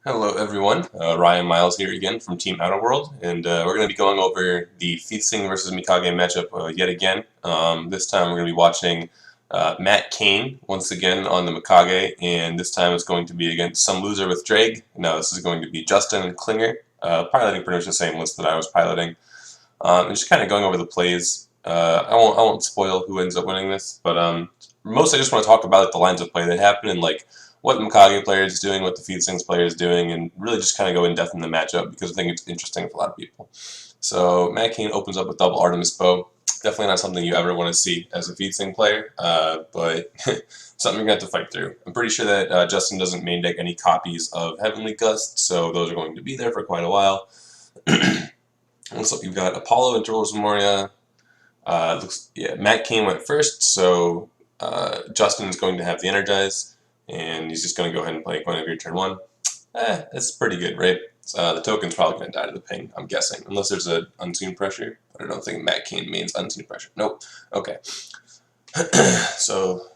Hello everyone, Ryan Miles here again from Team Outer World, and we're going to be going over the Fiethsing versus Mikage matchup yet again. This time we're going to be watching Matt Kane once again on the Mikage, and this time it's going to be against some loser with Drake. Now this is going to be Justin and Klinger, piloting pretty much the same list that I was piloting. And just kind of going over the plays. I won't spoil who ends up winning this, but mostly I just want to talk about the lines of play that happen and what the Mikage player is doing, what the Fiethsing's player is doing, and really just kind of go in depth in the matchup because I think it's interesting for a lot of people. So Matt Kane opens up with double Artemis bow. Definitely not something you ever want to see as a Fiethsing player, but something you're going to have to fight through. I'm pretty sure that Justin doesn't main deck any copies of Heavenly Gust, so those are going to be there for quite a while. Looks like you've got Apollo and Turtles Moria. Matt Kane went first, so Justin is going to have the Energize, and he's just going to go ahead and play Guinevere turn 1. That's pretty good, right? The token's probably going to die to the ping, I'm guessing, unless there's an Unseen Pressure. I don't think Matt Kane means Unseen Pressure. Nope. Okay. So,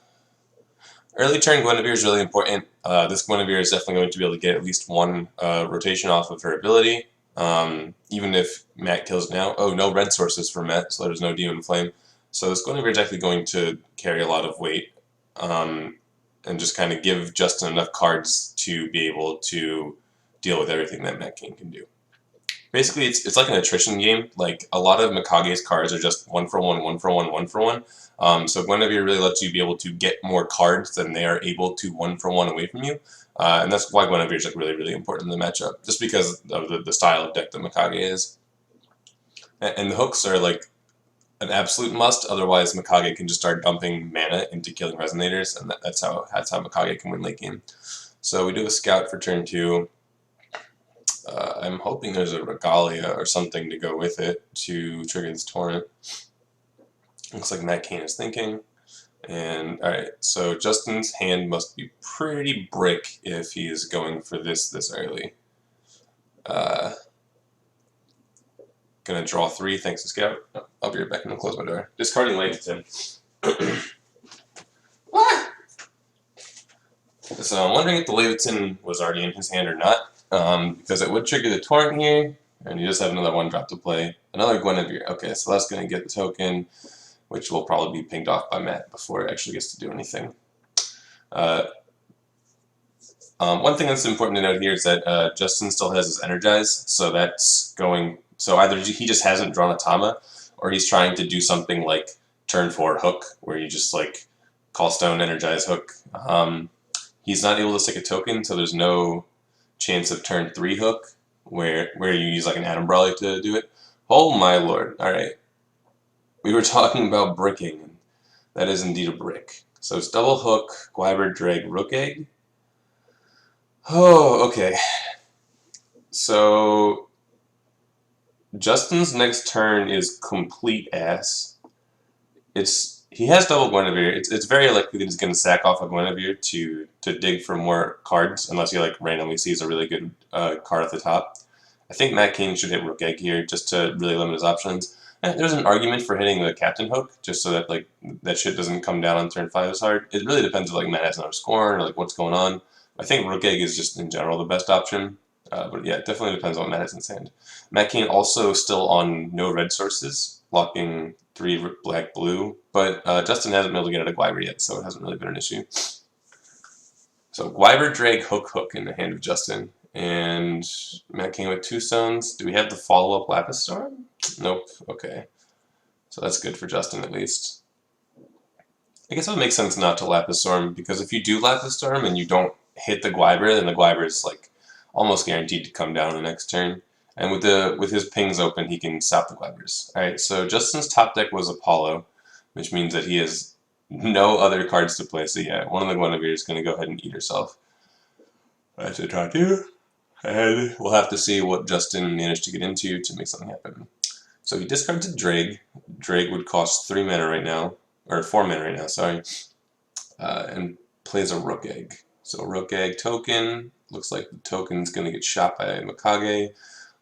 early turn Guinevere is really important. This Guinevere is definitely going to be able to get at least one rotation off of her ability. Even if Matt kills now. Oh, no red sources for Matt, so there's no Demon Flame. So this Guinevere is actually going to carry a lot of weight, and just kind of give Justin enough cards to be able to deal with everything that Matt King can do. Basically, it's like an attrition game. Like, a lot of Mikage's cards are just 1 for 1, 1 for 1, 1 for 1. So Guinevere really lets you be able to get more cards than they are able to 1 for 1 away from you. And that's why Guinevere is really, really important in the matchup, just because of the style of deck that Mikage is. And the hooks are like an absolute must, otherwise Mikage can just start dumping mana into killing Resonators, and that's how Mikage can win late game. So we do a Scout for turn 2. I'm hoping there's a Regalia or something to go with it to trigger this Torrent. Looks like Matt Kane is thinking. And alright, so Justin's hand must be pretty brick if he is going for this early. Gonna draw 3 thanks to Scout. Oh, I'll be right back. I'm gonna close my door. Discarding Leviathan. What? So I'm wondering if the Leviathan was already in his hand or not, because it would trigger the Torrent here, and you just have another 1-drop to play. Another Guinevere. Okay, so that's gonna get the token, which will probably be pinged off by Matt before it actually gets to do anything. One thing that's important to note here is that Justin still has his Energize, so that's going. So either he just hasn't drawn a Tama, or he's trying to do something like turn 4 Hook, where you just call Stone, Energize, Hook. He's not able to stick a token, so there's no chance of turn 3 Hook, where you use an Atom Brawler to do it. Oh my lord! All right, we were talking about bricking, and that is indeed a brick. So it's double Hook, Guiber, Drag, Rook Egg. Oh, okay. So Justin's next turn is complete ass. He has double Guinevere. It's very likely that he's going to sack off a Guinevere to dig for more cards, unless he randomly sees a really good card at the top. I think Matt King should hit Rook Egg here just to really limit his options. And there's an argument for hitting the Captain Hook just so that that shit doesn't come down on turn 5 as hard. It really depends if Matt has another scorn or what's going on. I think Rook Egg is just in general the best option. But yeah, it definitely depends on what Matt has in his hand. Matt Kane also still on no red sources, blocking 3 black blue, but Justin hasn't been able to get out of Guiber yet, so it hasn't really been an issue. So Guiber, Drag, Hook, Hook in the hand of Justin. And Matt Kane with 2 stones. Do we have the follow-up Lapis Storm? Nope. Okay. So that's good for Justin at least. I guess it would make sense not to Lapis Storm, because if you do Lapis Storm and you don't hit the Guiber, then the Guiber is almost guaranteed to come down the next turn. And with his pings open, he can stop the Guibers. Alright, so Justin's top deck was Apollo, which means that he has no other cards to play. So yeah, one of the Guinevere is going to go ahead and eat herself. That's a draw 2. And we'll have to see what Justin managed to get into to make something happen. So he discards a Drake. Drake would cost 3 mana right now, or 4 mana right now, sorry. And plays a Rook Egg. So Rook Egg token. Looks like the token's going to get shot by Mikage,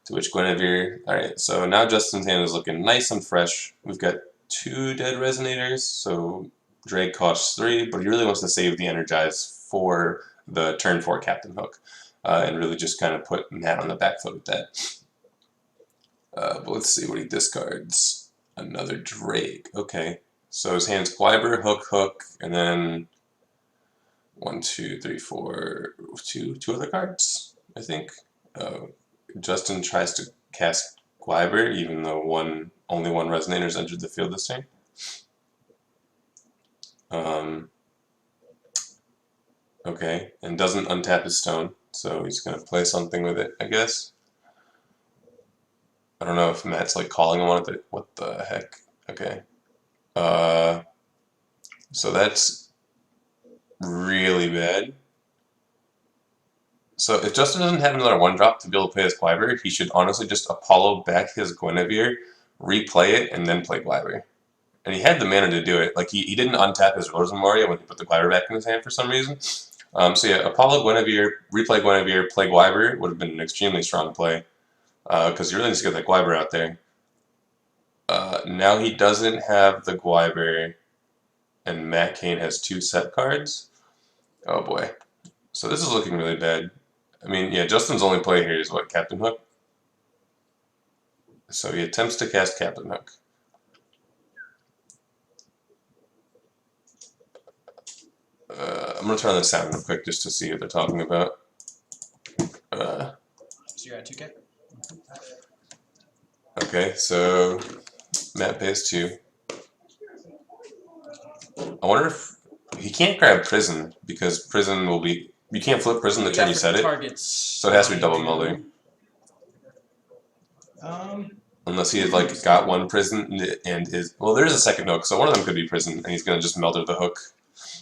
to which Guinevere. Alright, so now Justin's hand is looking nice and fresh. We've got 2 dead Resonators, so Drake costs 3, but he really wants to save the Energize for the turn 4 Captain Hook. and really just kind of put Matt on the back foot with that. But let's see what he discards. Another Drake. Okay. So his hand's Gliber, Hook, Hook, and then 1, 2, 3, 4, two other cards, I think. Justin tries to cast Gliber, even though only one Resonator's entered the field this turn. Okay, and doesn't untap his stone, so he's gonna play something with it, I guess. I don't know if Matt's like calling him on it. What the heck? Okay. So that's really bad. So if Justin doesn't have another 1-drop to be able to play his Gliber, he should honestly just Apollo back his Guinevere, replay it, and then play Gliber. And he had the mana to do it. Like he didn't untap his Rosenmoria when he put the Gliber back in his hand for some reason. So yeah, Apollo Guinevere, replay Guinevere, play Gliber would have been an extremely strong play. Because you really need to get that Gliber out there. Now he doesn't have the Gliber, and Matt Kane has 2 set cards. Oh boy. So this is looking really bad. I mean, yeah, Justin's only play here is what, Captain Hook? So he attempts to cast Captain Hook. I'm going to turn on the sound real quick just to see what they're talking about. So you're at 2K? Okay, so Matt pays 2. I wonder if he can't grab Prison because Prison will be. You can't flip Prison the turn you set it. So it has to be double Melder. Unless he had like got 1 Prison and is well, there's a second hook, so one of them could be Prison, and he's gonna just Melder the hook.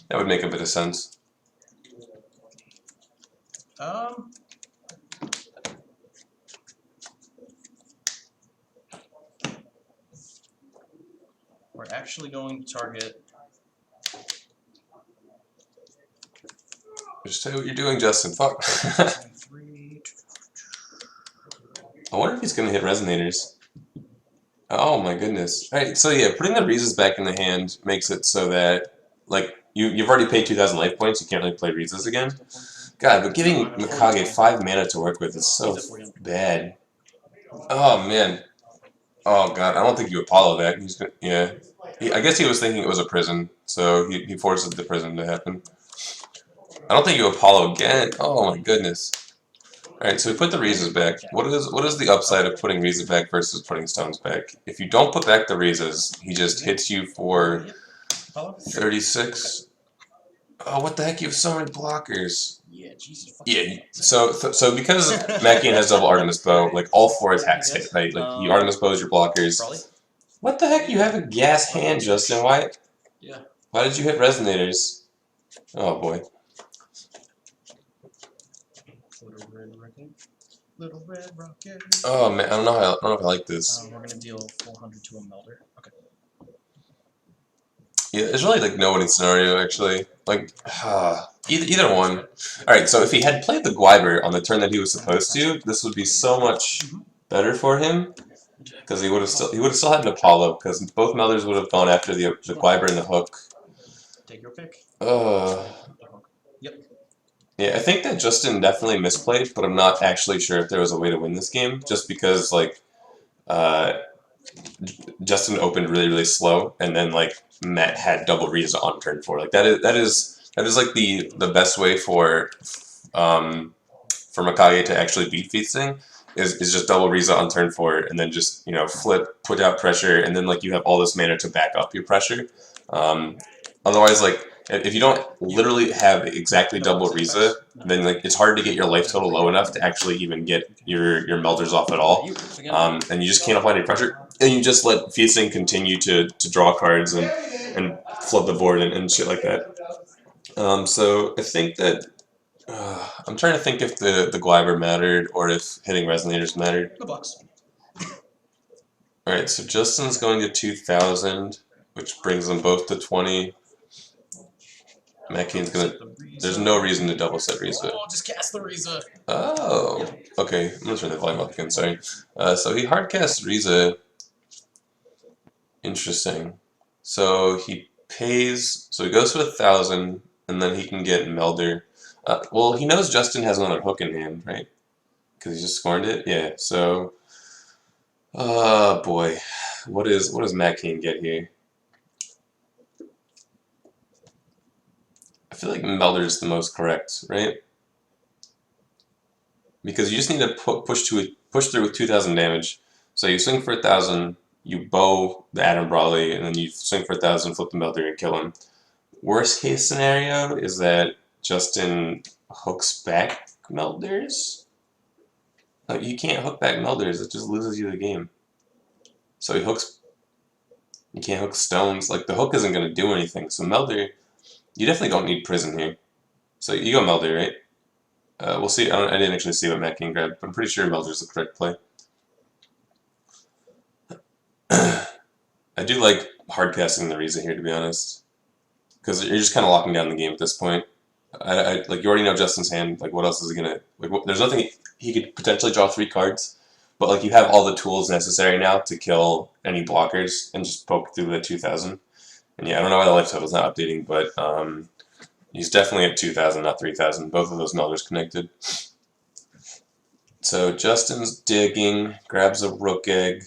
That would make a bit of sense. We're actually going to target. Just tell you what you're doing, Justin. Fuck. I wonder if he's gonna hit Resonators. Oh my goodness. Alright, so yeah, putting the Reezes back in the hand makes it so that, like, you've already paid 2,000 life points, you can't really play Reezes again. God, but giving Mikage 5 mana to work with is so bad. Oh man. Oh god, I don't think you Apollo that. He's gonna, yeah. I guess he was thinking it was a Prison, so he forces the Prison to happen. I don't think you Apollo again. Oh my goodness. Alright, so we put the Reezes back. What is the upside of putting Reezes back versus putting Stones back? If you don't put back the Reezes, he just hits you for 36. Oh, what the heck? You have so many blockers. Yeah, Jesus. Yeah, so because Mackian has double Artemis Bow, like all 4 attacks hit, right? Like you Artemis Bows your blockers. What the heck? You have a gas hand, Justin. Why? Yeah. Why did you hit Resonators? Oh boy. Little red rocket. Oh man, I don't know if I like this. We're gonna deal 400 to a Melder. Okay. Yeah, there's really like no winning scenario actually. Like, either one. All right, so if he had played the Gliber on the turn that he was supposed to, this would be so much better for him because he would have still had an Apollo because both Melders would have gone after the Gliber and the hook. Take your pick. Yep. Yeah, I think that Justin definitely misplayed, but I'm not actually sure if there was a way to win this game, just because, like, Justin opened really, really slow, and then, like, Matt had double Riza on turn 4. Like, that is like, the best way for Mikage to actually beat Fiethsing, is just double Riza on turn 4, and then just, you know, flip, put out pressure, and then, like, you have all this mana to back up your pressure. Otherwise, like, if you don't literally have exactly double Riza, then like it's hard to get your life total low enough to actually even get your Melders off at all. And you just can't apply any pressure. And you just let Fiethsing continue to draw cards and flood the board and shit like that. So I think that I'm trying to think if the Gliber mattered or if hitting Resonators mattered. The box. Alright, so Justin's going to 2,000, which brings them both to 20. Mackian's gonna. There's no reason to double set Riza. Oh, just cast the Riza. Oh, okay. I'm gonna turn the volume up again. Sorry. So he hard casts Riza. Interesting. So he pays. So he goes for 1,000, and then he can get Melder. Well, he knows Justin has another hook in hand, right? Because he just scorned it. Yeah. So, boy, what does Matt Kane get here? I feel like Melder's the most correct, right? Because you just need to push through with 2,000 damage. So you swing for 1,000, you bow the Adam Brawley, and then you swing for 1,000, flip the Melder, and kill him. Worst case scenario is that Justin hooks back Melders. No, you can't hook back Melders. It just loses you the game. So he hooks. You can't hook stones. Like the hook isn't going to do anything. So Melder, you definitely don't need prison here. So you go Melder, right? We'll see. I didn't actually see what Matt King grabbed, but I'm pretty sure Melder's the correct play. I do like hard casting the Riza here, to be honest, because you're just kind of locking down the game at this point. Like you already know Justin's hand. Like what else is he gonna like? There's nothing he could potentially draw 3 cards, but like you have all the tools necessary now to kill any blockers and just poke through the 2,000. And yeah, I don't know why the life total's not updating, but he's definitely at 2,000, not 3,000. Both of those Melders connected. So Justin's digging, grabs a Rook Egg.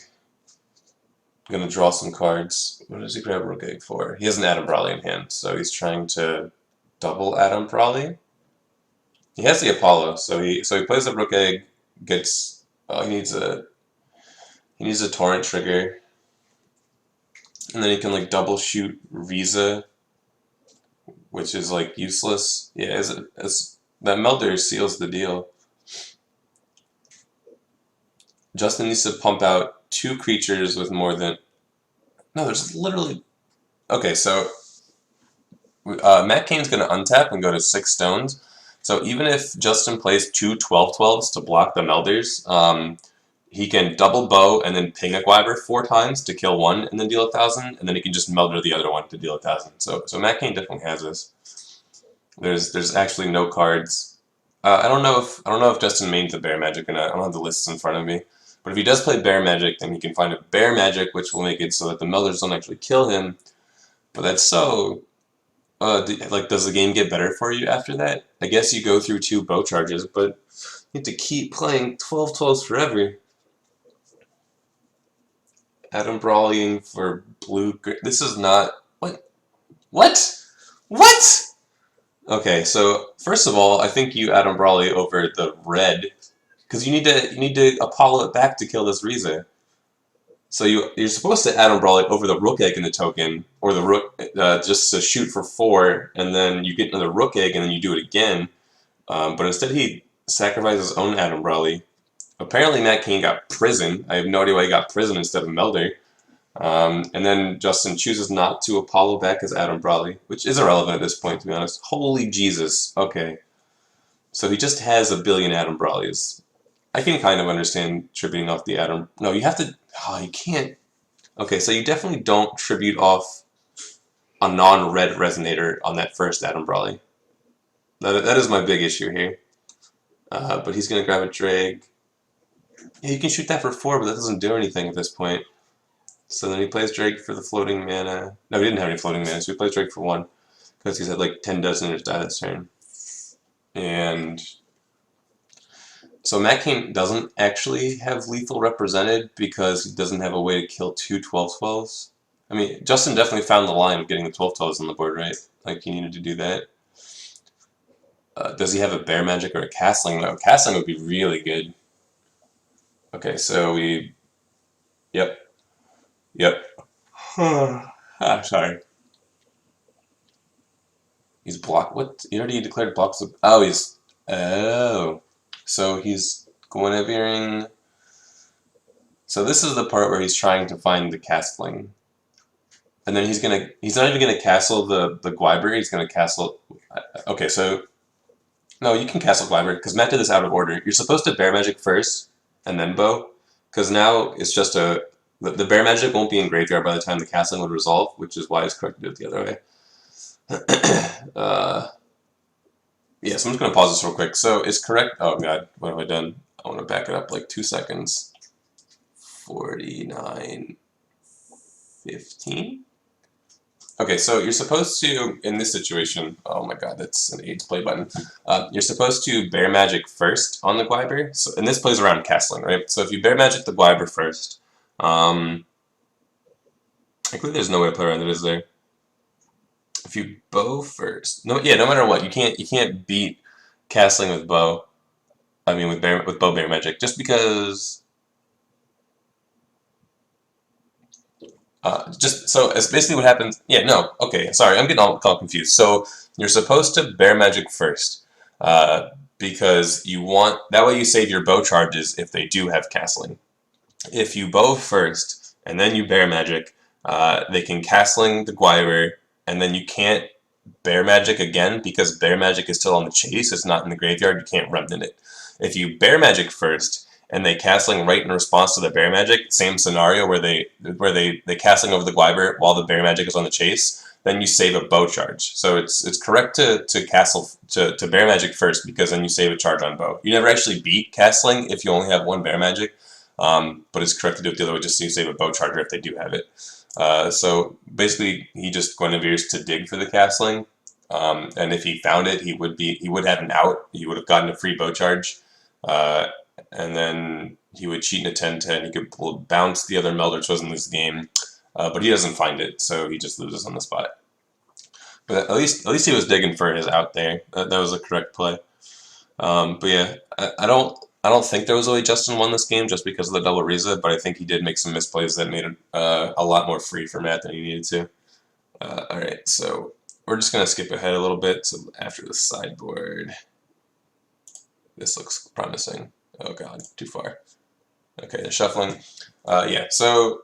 Gonna draw some cards. What does he grab Rook Egg for? He has an Adam Brawley in hand, so he's trying to double Adam Brawley. He has the Apollo, so he plays the Rook Egg, gets he needs a Torrent trigger. And then he can like double shoot Riza, which is like useless. Yeah, as that Melder seals the deal. Justin needs to pump out 2 creatures with more than... No, there's literally... Okay, so Matt Kane's going to untap and go to 6 stones. So even if Justin plays 2 12/12s to block the Melders, he can double bow and then ping a Gwyber 4 times to kill 1 and then deal 1,000, and then he can just Melder the other one to deal 1,000. So Matt Kane definitely has this. There's actually no cards. I don't know if Justin mains the Bear Magic or not. I don't have the lists in front of me. But if he does play Bear Magic, then he can find a Bear Magic, which will make it so that the Melders don't actually kill him. But that's so... does the game get better for you after that? I guess you go through 2 bow charges, but you have to keep playing 12/12s forever. Adam Brawling for blue... This is not... What? What? What? Okay, so first of all, I think you Adam Brawley over the red, because you need to Apollo it back to kill this Riza. So you're supposed to Adam Brawley over the Rook Egg in the token, or the Rook just to shoot for 4, and then you get another Rook Egg, and then you do it again. But instead he sacrifices his own Adam Brawley. Apparently Matt Kane got prison. I have no idea why he got prison instead of Melder. And then Justin chooses not to Apollo back as Adam Brawley, which is irrelevant at this point, to be honest. Holy Jesus. Okay. So he just has a billion Adam Brawleys. I can kind of understand tributing off the Adam... No, you have to... Oh, you can't... Okay, so you definitely don't tribute off a non-red Resonator on that first Adam Brawley. That is my big issue here. But he's going to grab a Drag. Yeah, you can shoot that for 4, but that doesn't do anything at this point. So then he plays Drake for the floating mana. No, he didn't have any floating mana, so he plays Drake for 1. Because he's had like 10 dozen in his die this turn. And so Matt Kane doesn't actually have lethal represented because he doesn't have a way to kill 2 12/12s. I mean, Justin definitely found the line of getting the 12/12s on the board, right? Like, he needed to do that. Does he have a Bear Magic or a Castling? No, Castling would be really good. Okay, so we... Yep. Sorry. He's blocked. What? You already declared blocks. Oh, he's... Oh. So he's Guinevereing... So this is the part where he's trying to find the Castling. And then he's not even gonna castle the Gwyber, he's gonna castle... Okay, so... No, you can castle Gwyber, because Matt did this out of order. You're supposed to Bear Magic first, and then Bow. Because now it's just a... The Bear Magic won't be in graveyard by the time the castling would resolve, which is why it's correct to do it the other way. Yeah, so I'm just going to pause this real quick. So it's correct... Oh god, what have I done? I want to back it up like 2 seconds. 49... 15? Okay, so you're supposed to, in this situation, oh my god, that's an AIDS play button. You're supposed to Bear Magic first on the Gwyber, so, and this plays around castling, right? So if you Bear Magic the Gwyber first, I believe there's no way to play around it, is there? If you bow first, no, yeah, no matter what, you can't beat castling with bow. I mean, with bow Bear Magic, just because. Just so it's basically what happens. Yeah, no, okay, sorry, I'm getting all confused. So you're supposed to Bear Magic first, because you want that way you save your bow charges if they do have castling. If you bow first and then you Bear Magic, they can castling the Gwyver, and then you can't Bear Magic again because Bear Magic is still on the chase. It's not in the graveyard. You can't remnant it. If you Bear Magic first and they castling right in response to the Bear Magic, same scenario where they castling over the Gwyver while the Bear Magic is on the chase, then you save a bow charge. So it's correct to castle to Bear Magic first because then you save a charge on bow. You never actually beat castling if you only have one Bear Magic. But it's correct to do it the other way just so you save a bow charger if they do have it. So basically, he just Guinevere's to dig for the castling, and if he found it, he would have an out. He would have gotten a free bow charge, uh, and then he would cheat in a 10-10. He could bounce the other Melder Chosen in this game, but he doesn't find it, so he just loses on the spot. But at least he was digging for his out there. That was a correct play. But yeah, I don't think there was a way Justin won this game just because of the double Riza, but I think he did make some misplays that made it a lot more free for Matt than he needed to. Alright, so we're just going to skip ahead a little bit. So after the sideboard, this looks promising. Oh god, too far. Okay, they're shuffling. Yeah, so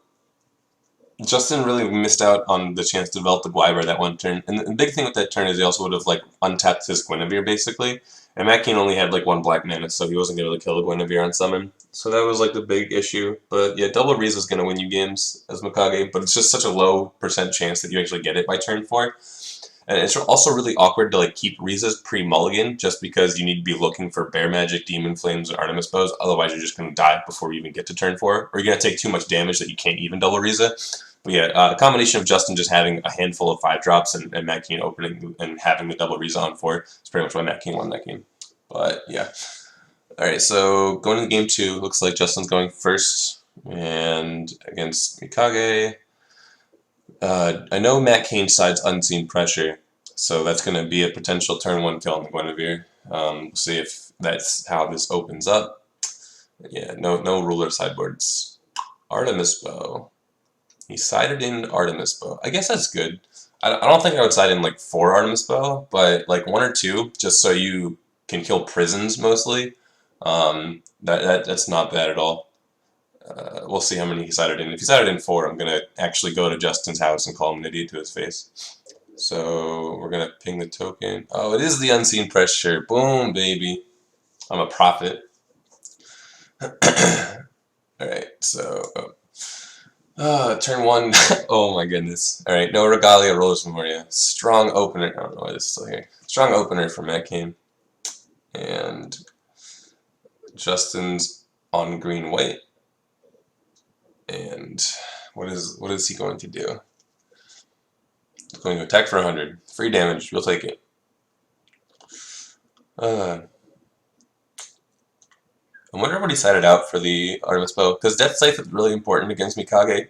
Justin really missed out on the chance to develop the Gwyver that one turn. And the big thing with that turn is he also would have like untapped his Guinevere basically. And Matt Kane only had like one black mana, so he wasn't able to kill the Guinevere on summon. So that was like the big issue. But yeah, double Riza is gonna win you games as Mikage, but it's just such a low percent chance that you actually get it by turn 4. And it's also really awkward to like keep Riza's pre-mulligan just because you need to be looking for Bear Magic, Demon Flames, or Artemis Bows. Otherwise, you're just going to die before you even get to turn 4. Or you're going to take too much damage that you can't even double Riza. But yeah, a combination of Justin just having a handful of 5-drops and Matt King opening and having the double Riza on 4 is pretty much why Matt King won that game. But yeah. Alright, so going into game 2, looks like Justin's going first. And against Mikage. I know Matt Kane sides Unseen Pressure, so that's going to be a potential turn 1 kill on the Guinevere. We'll see if that's how this opens up. Yeah, no ruler sideboards. Artemis Bow. He sided in Artemis Bow. I guess that's good. I don't think I would side in like 4 Artemis Bow, but like 1 or 2, just so you can kill prisons mostly. That's not bad at all. We'll see how many he sided in. If he sided in 4, I'm going to actually go to Justin's house and call him an idiot to his face. So we're going to ping the token. Oh, it is the Unseen Pressure. Boom, baby. I'm a prophet. Alright, so... turn 1. Oh my goodness. Alright, no Regalia, Roller's Memoria. Strong opener. I don't know why this is still here. Strong opener for Matt Kane. And Justin's on green-white. And what is he going to do? He's going to attack for 100. Free damage. We'll take it. I wonder what he sided out for the Artemis Bow. Because Death Scythe is really important against Mikage.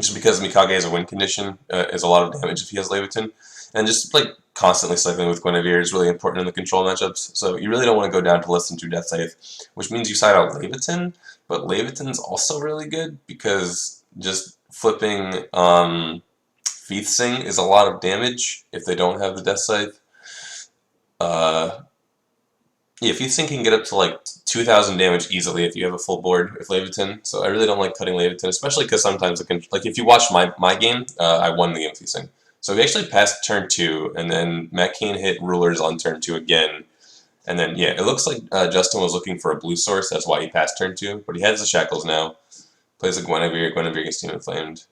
Just because Mikage has a win condition, is a lot of damage if he has Leviton. And just like constantly cycling with Guinevere is really important in the control matchups. So you really don't want to go down to less than 2 Death Scythe, which means you side out Leviton. But Leviton's also really good because just flipping Fiethsing is a lot of damage if they don't have the Death Scythe. Yeah, Fiethsing can get up to like 2,000 damage easily if you have a full board with Leviton. So I really don't like cutting Leviton, especially because sometimes it can, like if you watch my game, I won the game with Fiethsing. So we actually passed turn 2, and then Matt Kane hit rulers on turn 2 again. And then, yeah, it looks like Justin was looking for a blue source. That's why he passed turn 2. But he has the shackles now. Plays a Guinevere. Guinevere gets Demon Flamed.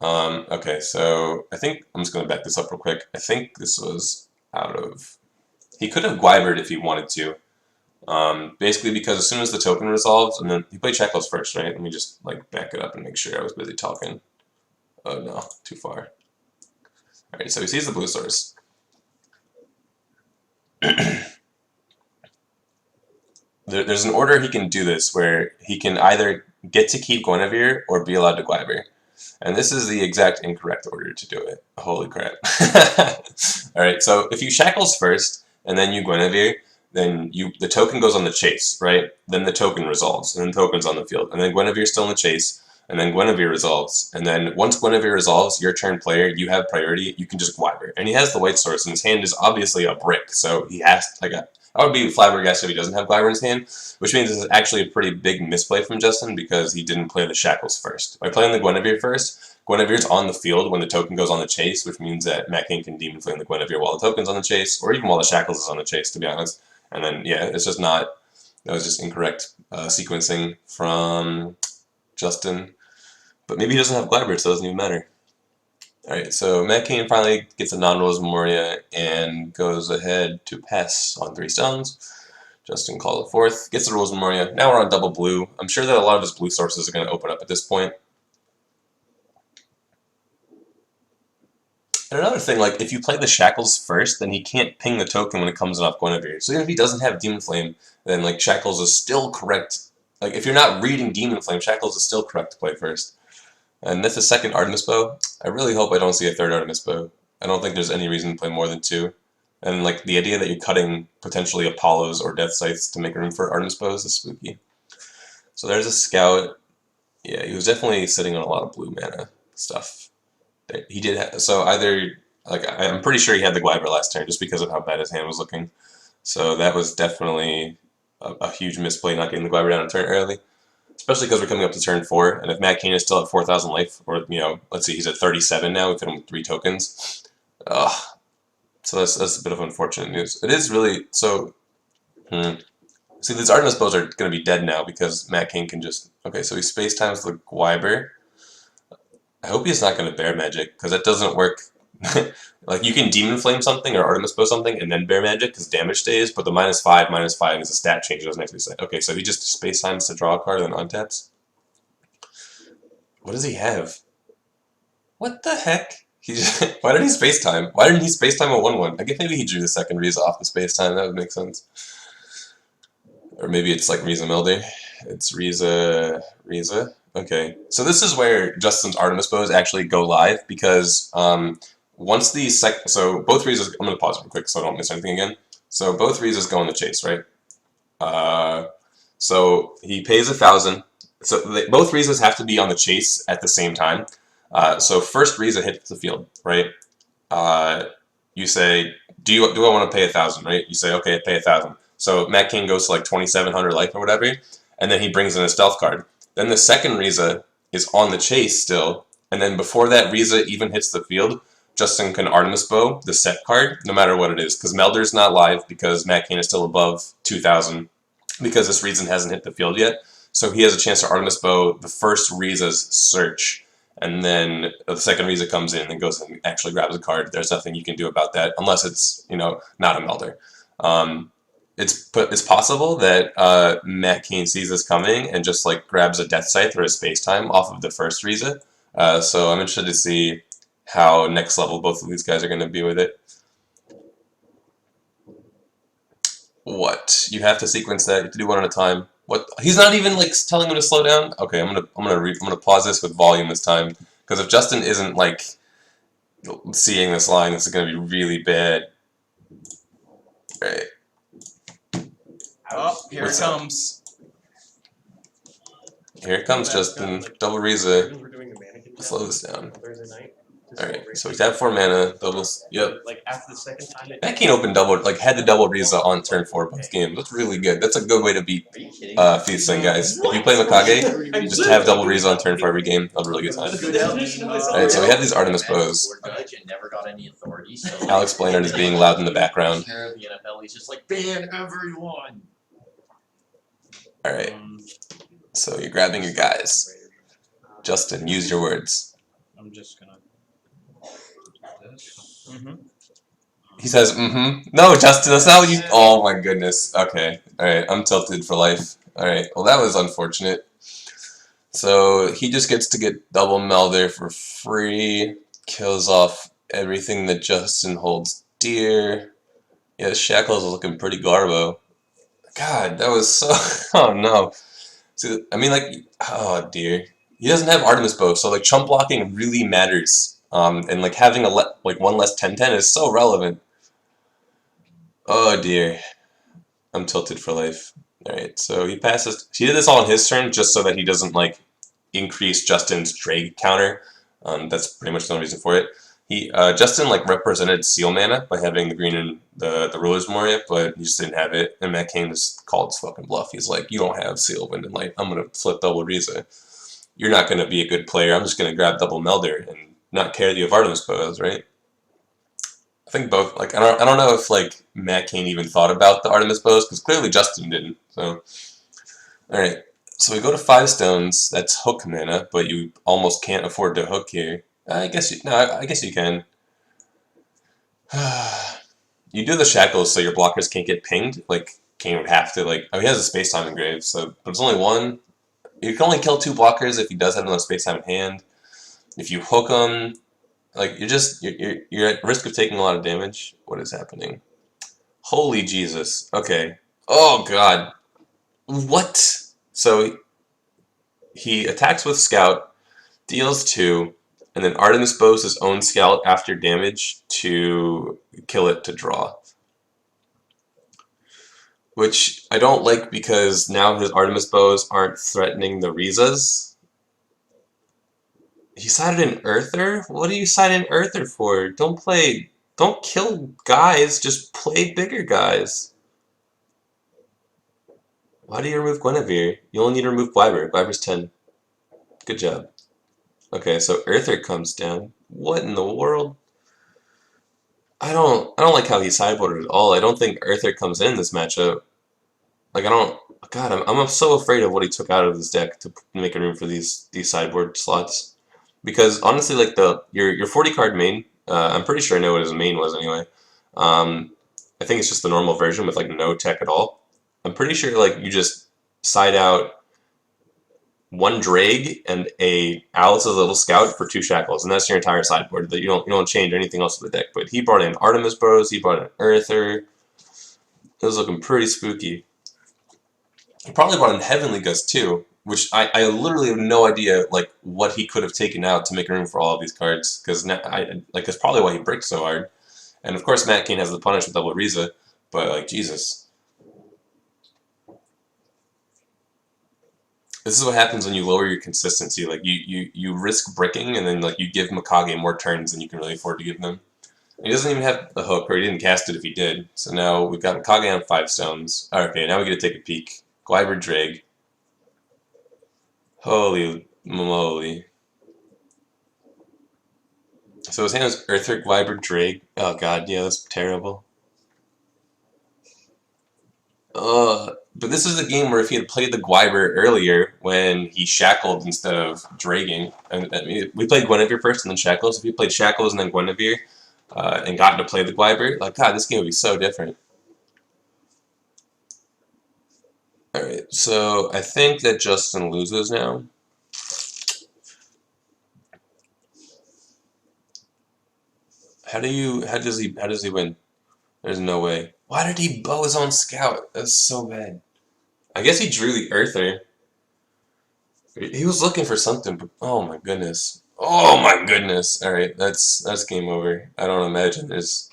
Okay, so I think I'm just going to back this up real quick. I think this was out of... He could have Gwyvered if he wanted to. Basically because as soon as the token resolves, and then he played shackles first, right? Let me just like back it up and make sure I was busy talking. Oh no, too far. Alright, so he sees the blue source. There's an order he can do this where he can either get to keep Guinevere or be allowed to Gwyver. And this is the exact incorrect order to do it. Holy crap. Alright, so if you Shackles first, and then you Guinevere, then the token goes on the chase, right? Then the token resolves, and then the token's on the field. And then Guinevere's still in the chase, and then Guinevere resolves. And then once Guinevere resolves, your turn player, you have priority, you can just Gwyver. And he has the white source, and his hand is obviously a brick, so he has, I would be flabbergasted if he doesn't have Gwyver in his hand, which means this is actually a pretty big misplay from Justin because he didn't play the Shackles first. By playing the Guinevere first, Guinevere's on the field when the token goes on the chase, which means that Matt Kane can Demon Flame the Guinevere while the token's on the chase, or even while the Shackles is on the chase, to be honest. And then, yeah, it's just not, that was just incorrect sequencing from Justin. But maybe he doesn't have Gwyver, so it doesn't even matter. Alright, so Matt Kane finally gets a non-Rose Memoria and goes ahead to pass on 3 stones. Justin calls a 4th, gets the Rose Memoria. Now we're on double blue. I'm sure that a lot of his blue sources are going to open up at this point. And another thing, like, if you play the Shackles first, then he can't ping the token when it comes off Guinevere. So even if he doesn't have Demon Flame, then, like, Shackles is still correct. Like, if you're not reading Demon Flame, Shackles is still correct to play first. And that's the second Artemis Bow. I really hope I don't see a third Artemis Bow. I don't think there's any reason to play more than 2. And like the idea that you're cutting potentially Apollos or Death Scythes to make room for Artemis Bows is spooky. So there's a scout. Yeah, he was definitely sitting on a lot of blue mana stuff. He did have, so either, like, I'm pretty sure he had the Gwyver last turn just because of how bad his hand was looking. So that was definitely a huge misplay not getting the Gwyver down a turn early. Especially because we're coming up to turn 4, and if Matt Kane is still at 4,000 life, or, you know, let's see, he's at 37 now, we've hit him with 3 tokens. So that's a bit of unfortunate news. It is really, so, see, these Artemis Bows are going to be dead now because Matt Kane can just, okay, so he space times the Gwyver. I hope he's not going to Bear Magic, because that doesn't work. Like, you can Demon Flame something or Artemis Bow something and then Bear Magic because damage stays, but the -5 is a stat change. It doesn't actually say. Okay, so he just space times to draw a card and then untaps. What does he have? What the heck? He just, why did he space time? Why didn't he space time a 1/1? I guess maybe he drew the second Riza off the space time. That would make sense. Or maybe it's like Riza Melder. It's Riza. Okay, so this is where Justin's Artemis Bows actually go live because once the so both Rizas, I'm going to pause real quick so I don't miss anything again. So both Rizas go on the chase, right? So he pays 1,000. So both Rizas have to be on the chase at the same time. So first Riza hits the field, right? You say, do I want to pay 1,000, right? You say, okay, pay 1,000. So Matt King goes to like 2,700 life or whatever, and then he brings in a stealth card. Then the second Riza is on the chase still, and then before that Riza even hits the field, Justin can Artemis Bow the set card, no matter what it is, because Melder's not live because Matt Kane is still above 2,000 because this Riza hasn't hit the field yet. So he has a chance to Artemis Bow the first Riza's search, and then the second Riza comes in and goes and actually grabs a card. There's nothing you can do about that unless it's, you know, not a Melder. It's possible that Matt Kane sees this coming and just like grabs a Death Scythe or a Space Time off of the first Riza. So I'm interested to see how next level both of these guys are going to be with it. What? You have to sequence that. You have to do one at a time. What? He's not even like telling him to slow down. Okay, I'm gonna pause this with volume this time because if Justin isn't like seeing this line, this is gonna be really bad. Right. Oh, here it comes. Here it comes, Justin. Double Riza. Slow this down. Alright, so we have 4 mana, doubles. Yep. Like after the second time, That Kane opened double, like had the double Riza on turn 4 both games. That's really good. That's a good way to beat Fiethsing, guys. If you play Mikage, just have double Riza on turn 4 every game. That's a really good time. Alright, so we have these Artemis Bows. Alex Blainard is being loud in the background. He's just like, ban everyone. Alright, so you're grabbing your guys. Justin, use your words. I'm just gonna. He says, No, Justin, that's not what you... Oh my goodness. Okay. Alright, I'm tilted for life. Alright, well that was unfortunate. So he just gets to get double Melder for free. Kills off everything that Justin holds dear. Yeah, Shackles is looking pretty garbo. God, that was so. Oh no. See, I mean, like, oh dear. He doesn't have Artemis Bow, so like chump blocking really matters. And like having like one less 10-10 is so relevant. Oh dear. I'm tilted for life. Alright, so he passes. He did this all on his turn just so that he doesn't like increase Justin's Drake counter. That's pretty much the only reason for it. Justin like represented Seal Mana by having the green and the Ruler's Moria, but he just didn't have it. And Matt Kane just called his fucking bluff. He's like, you don't have Seal, Wind, and Light. I'm gonna flip double Riza. You're not gonna be a good player. I'm just gonna grab double Melder and not care that you have Artemis Bows, right? I think both. Like I don't know if like Matt Kane even thought about the Artemis Bows because clearly Justin didn't. So all right. So we go to 5 stones. That's hook mana, but you almost can't afford to hook here. I guess I guess you can. You do the shackles so your blockers can't get pinged. Like Kane would have to like. Oh, he has a space time engrave, so but it's only one. You can only kill 2 blockers if he does have another space time in hand. If you hook him, like you're at risk of taking a lot of damage. What is happening? Holy Jesus. Okay. Oh God. What? So he attacks with Scout, deals 2, and then Artemis bows his own Scout after damage to kill it to draw. Which I don't like because now his Artemis bows aren't threatening the Rizas. He sided an Earther? What do you side an Earther for? Don't kill guys, just play bigger guys. Why do you remove Guinevere? You only need to remove Gwyber. Gwyber's 10. Good job. Okay, so Earther comes down. What in the world? I don't like how he sideboarded at all. I don't think Earther comes in this matchup. Like I don't. God, I'm so afraid of what he took out of his deck to make room for these sideboard slots. Because honestly, like your 40 card main, I'm pretty sure I know what his main was anyway. I think it's just the normal version with like no tech at all. I'm pretty sure like you just side out 1 Drag and a Alice's Little Scout for 2 Shackles, and that's your entire sideboard. That you don't change anything else with the deck. But he brought in Artemis Bros, he brought in Earther. It was looking pretty spooky. He probably brought in Heavenly Gust too, which I literally have no idea like what he could have taken out to make room for all of these cards, because that's probably why he bricked so hard. And of course Matt Kane has the punish with double Riza, but like Jesus. This is what happens when you lower your consistency. Like you risk bricking and then like you give Mikage more turns than you can really afford to give them. He doesn't even have the hook, or he didn't cast it if he did. So now we've got Mikage on 5 stones. Okay, now we get to take a peek. Gwyber Drag. Holy moly. So his hand is Earther, Gwyber Drag. Oh god, yeah, that's terrible. But this is a game where if he had played the Gwyber earlier when he shackled instead of dragging, and I mean, we played Guinevere first and then Shackles. If he played Shackles and then Guinevere and gotten to play the Gwyber, like God, this game would be so different. Alright, so I think that Justin loses now. How does he win? There's no way. Why did he bow his own Scout? That's so bad. I guess he drew the Earther. He was looking for something, but oh my goodness. Oh my goodness. Alright, that's game over. I don't imagine there's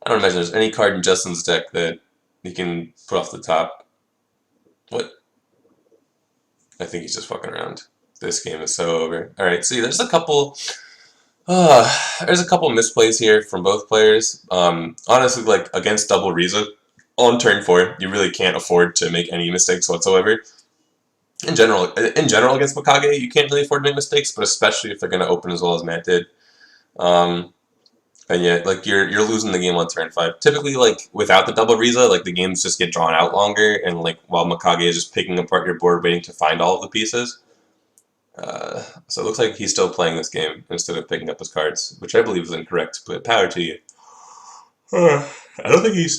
any card in Justin's deck that he can put off the top. What? I think he's just fucking around. This game is so over. Alright, see there's a couple misplays here from both players. Honestly, like against double Riza on turn 4, you really can't afford to make any mistakes whatsoever. In general against Mikage, you can't really afford to make mistakes, but especially if they're going to open as well as Matt did. And yeah, like you're losing the game on turn 5. Typically, like without the double Riza, like the games just get drawn out longer, and like while Mikage is just picking apart your board, waiting to find all of the pieces. So it looks like he's still playing this game instead of picking up his cards, which I believe is incorrect. But power to you. I don't think he's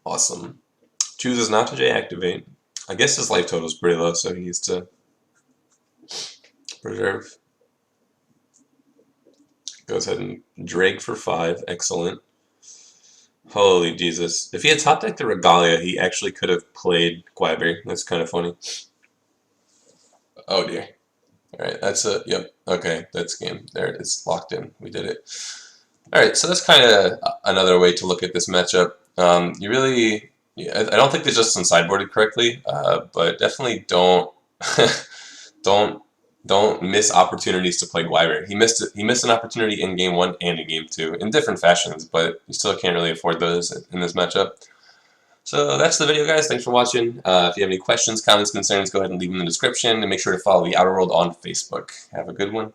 awesome. Chooses not to deactivate. I guess his life total is pretty low, so he needs to preserve. Goes ahead and drag for 5. Excellent. Holy Jesus. If he had top decked the Regalia, he actually could have played Quietberry. That's kind of funny. Oh dear. Alright, that's a... Yep. Okay, that's game. There it is. Locked in. We did it. Alright, so that's kind of another way to look at this matchup. You really... Yeah, I don't think they just sideboarded correctly, but definitely don't... don't miss opportunities to play Quietberry. He missed an opportunity in game 1 and in game 2 in different fashions, but you still can't really afford those in this matchup. So that's the video, guys. Thanks for watching. If you have any questions, comments, concerns, go ahead and leave them in the description, and make sure to follow the Outer World on Facebook. Have a good one.